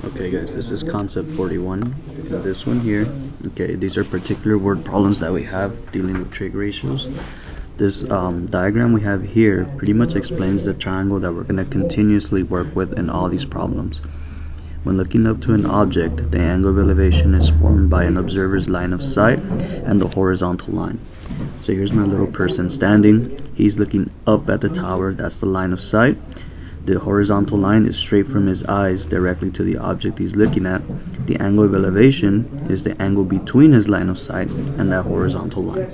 Okay guys, this is concept 41. And this one here, okay, these are particular word problems that we have dealing with trig ratios. This diagram we have here pretty much explains the triangle that we're going to continuously work with in all these problems. When looking up to an object, the angle of elevation is formed by an observer's line of sight and the horizontal line. So here's my little person standing. He's looking up at the tower. That's the line of sight. The horizontal line is straight from his eyes directly to the object he's looking at. The angle of elevation is the angle between his line of sight and that horizontal line.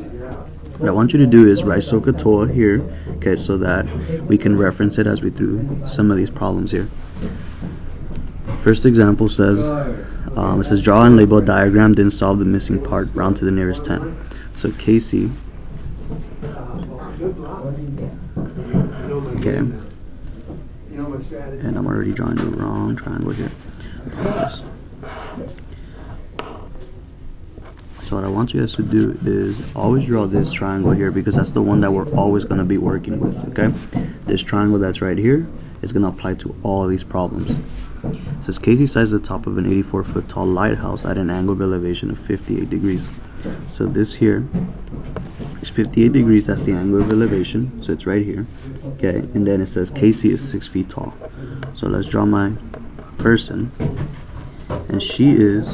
What I want you to do is write SOHCAHTOA here, okay, so that we can reference it as we do some of these problems here. First example says, it says draw and label a diagram, then solve the missing part, round to the nearest 10. So Casey, okay, and I'm already drawing the wrong triangle here. So what I want you guys to do is always draw this triangle here, because that's the one that we're always going to be working with, okay? This triangle that's right here is going to apply to all of these problems. It says Casey sights the top of an 84-foot tall lighthouse at an angle of elevation of 58 degrees. So this here is 58 degrees, that's the angle of elevation, so it's right here, okay? And then it says Casey is 6 feet tall. So let's draw my person, and she is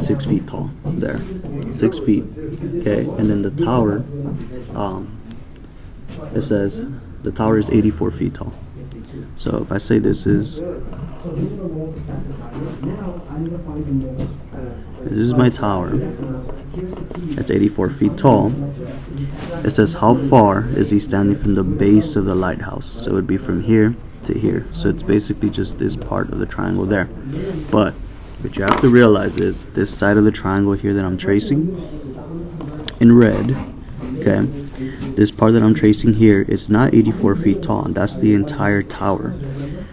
6 feet tall, there, 6 feet, okay? And then the tower, it says the tower is 84 feet tall. So if I say this is my tower, it's 84 feet tall, it says how far is he standing from the base of the lighthouse? So it would be from here to here. So it's basically just this part of the triangle there. But what you have to realize is this side of the triangle here that I'm tracing in red, okay, this part that I'm tracing here is not 84 feet tall, and that's the entire tower.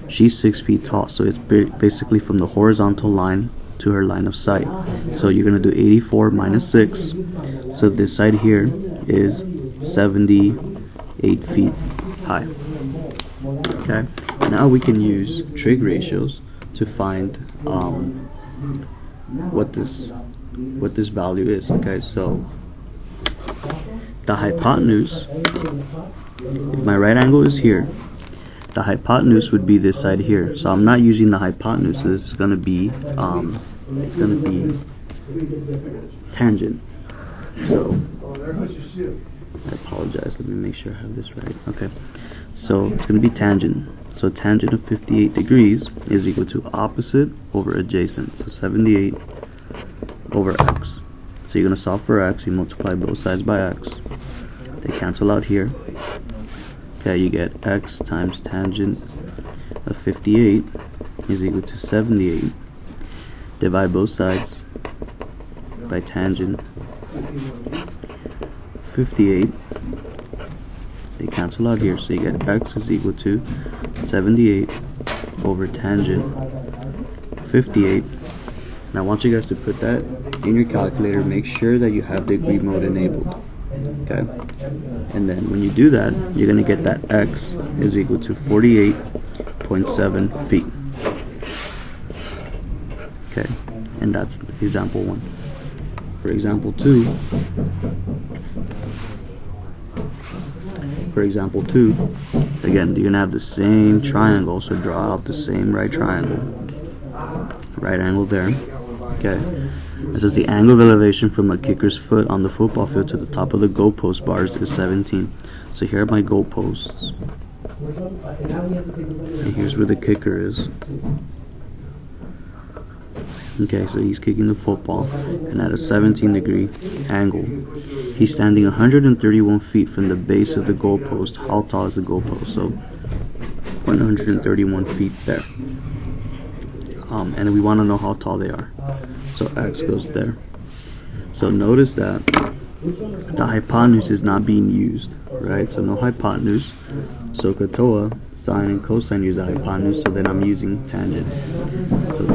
She's 6 feet tall, so it's basically from the horizontal line to her line of sight. So you're going to do 84 minus 6, so this side here is 78 feet high. Okay, now we can use trig ratios to find what this value is. Okay, so the hypotenuse, if my right angle is here, the hypotenuse would be this side here. So I'm not using the hypotenuse, so this is going to be it's going to be tangent. So I apologize, let me make sure I have this right. Okay, so it's going to be tangent. So tangent of 58 degrees is equal to opposite over adjacent. So 78 over x. So you're going to solve for x, you multiply both sides by x. They cancel out here. Okay, you get x times tangent of 58 is equal to 78. Divide both sides by tangent 58. They cancel out here, so you get x is equal to 78 over tangent 58. Now I want you guys to put that in your calculator. Make sure that you have degree mode enabled. Okay, and then when you do that, you're going to get that x is equal to 48.7 feet. Okay, and that's example 1. For example 2, again, you're going to have the same triangle, so draw out the same right triangle. Right angle there. Okay, it says the angle of elevation from a kicker's foot on the football field to the top of the goalpost bars is 17. So here are my goalposts, and here's where the kicker is. Okay, so he's kicking the football, and at a 17-degree angle, he's standing 131 feet from the base of the goalpost. How tall is the goalpost? So 131 feet there. And we want to know how tall they are. So x goes there. So notice that the hypotenuse is not being used, right? So no hypotenuse. So SOHCAHTOA, sine and cosine use the hypotenuse, so then I'm using tangent. So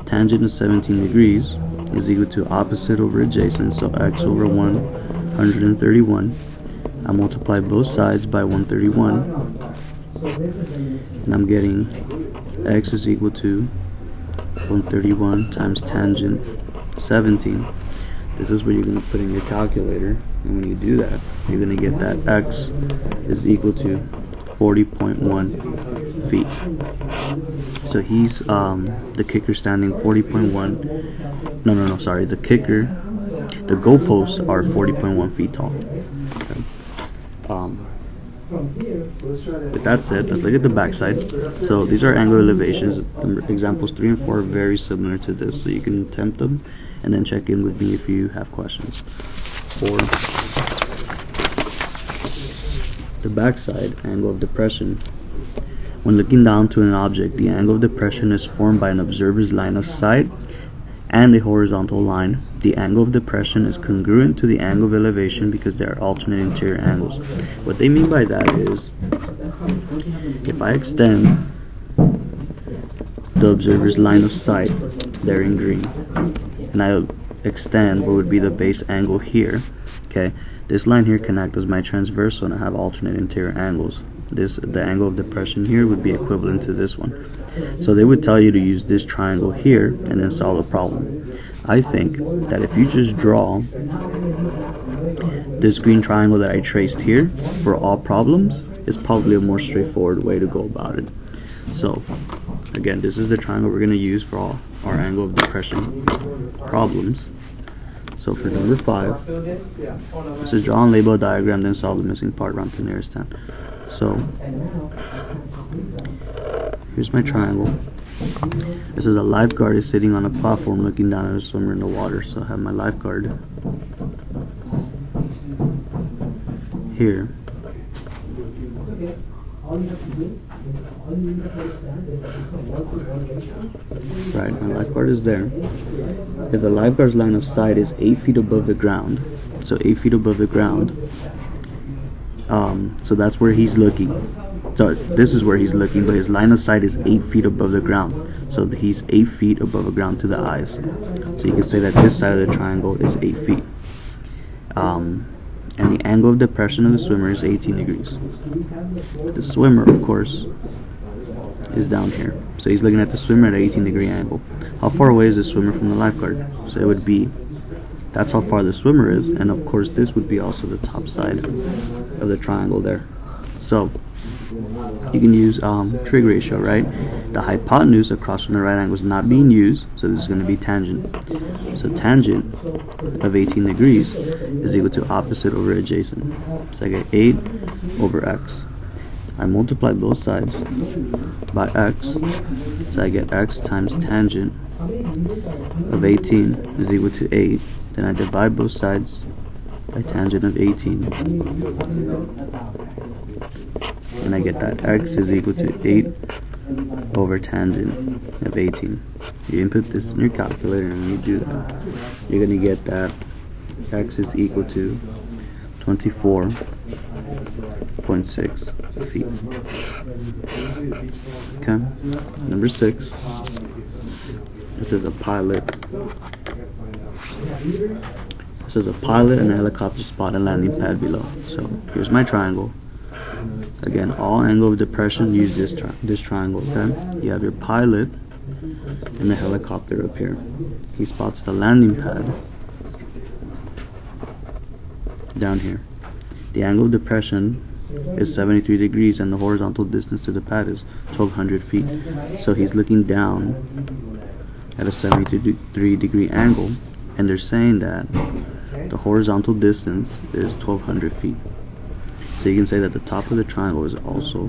tangent of 17 degrees is equal to opposite over adjacent, so x over 131 I multiply both sides by 131, and I'm getting x is equal to 131 times tangent 17. This is what you're going to put in your calculator, and when you do that, you're going to get that x is equal to 40.1 feet. So he's the kicker standing 40.1. No, sorry. The kicker, the goalposts are 40.1 feet tall. Okay. With that said, let's look at the backside. So these are angle elevations. Examples 3 and 4 are very similar to this, so you can attempt them and then check in with me if you have questions. For the backside angle of depression, when looking down to an object, the angle of depression is formed by an observer's line of sight and a horizontal line. The angle of depression is congruent to the angle of elevation because they are alternate interior angles. What they mean by that is, if I extend the observer's line of sight, there in green, and I extend what would be the base angle here, okay, this line here can act as my transversal and I have alternate interior angles. The angle of depression here would be equivalent to this one. So they would tell you to use this triangle here and then solve the problem. I think that if you just draw this green triangle that I traced here for all problems, is probably a more straightforward way to go about it. So again, this is the triangle we're going to use for all our angle of depression problems. So for number 5, this is draw and label a diagram, then solve the missing part, round to the nearest 10. So here's my triangle. This is a lifeguard is sitting on a platform looking down at a swimmer in the water. So I have my lifeguard here. Right, my lifeguard is there. If the lifeguard's line of sight is 8 feet above the ground, so 8 feet above the ground, so that's where he's looking. So this is where he's looking, but his line of sight is 8 feet above the ground. So he's 8 feet above the ground to the eyes. So you can say that this side of the triangle is 8 feet. And the angle of depression of the swimmer is 18 degrees. The swimmer, of course, is down here. So he's looking at the swimmer at an 18-degree angle. How far away is the swimmer from the lifeguard? So it would be, that's how far the swimmer is, and of course this would be also the top side of the triangle there. So you can use trig ratio, right? The hypotenuse across from the right angle is not being used, so this is going to be tangent. So tangent of 18 degrees is equal to opposite over adjacent. So I get 8 over x. I multiply both sides by x, so I get x times tangent of 18 is equal to 8. Then I divide both sides by tangent of 18, and I get that x is equal to 8 over tangent of 18. You input this in your calculator, and when you do that, you're going to get that x is equal to 24.6 feet. Okay, number 6. This is a pilot. This is a pilot and a helicopter spot and landing pad below. So here's my triangle. Again, all angle of depression, use this triangle. Okay, you have your pilot and the helicopter up here. He spots the landing pad down here. The angle of depression is 73 degrees and the horizontal distance to the pad is 1200 feet. So he's looking down at a 73 degree angle, and they're saying that the horizontal distance is 1200 feet. So you can say that the top of the triangle is also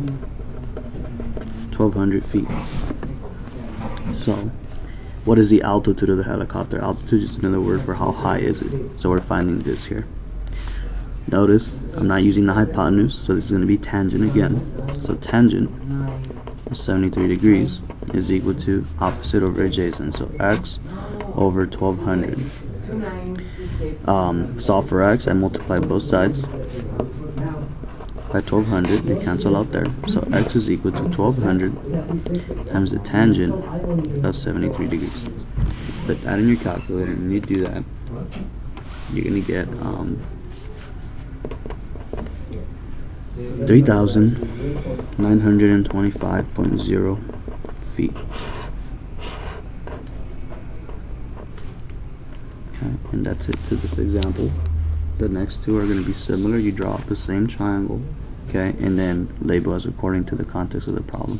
1200 feet. So what is the altitude of the helicopter? Altitude is another word for how high is it. So we're finding this here. Notice I'm not using the hypotenuse, so this is going to be tangent again. So tangent of 73 degrees is equal to opposite over adjacent. So x over 1200. Solve for x, I multiply both sides by 1200. They cancel out there. So x is equal to 1200 times the tangent of 73 degrees. Put that in your calculator, and when you do that, you're going to get 3,925.0 feet. Okay, and that's it to this example. The next two are going to be similar. You draw out the same triangle, okay, and then label as according to the context of the problem.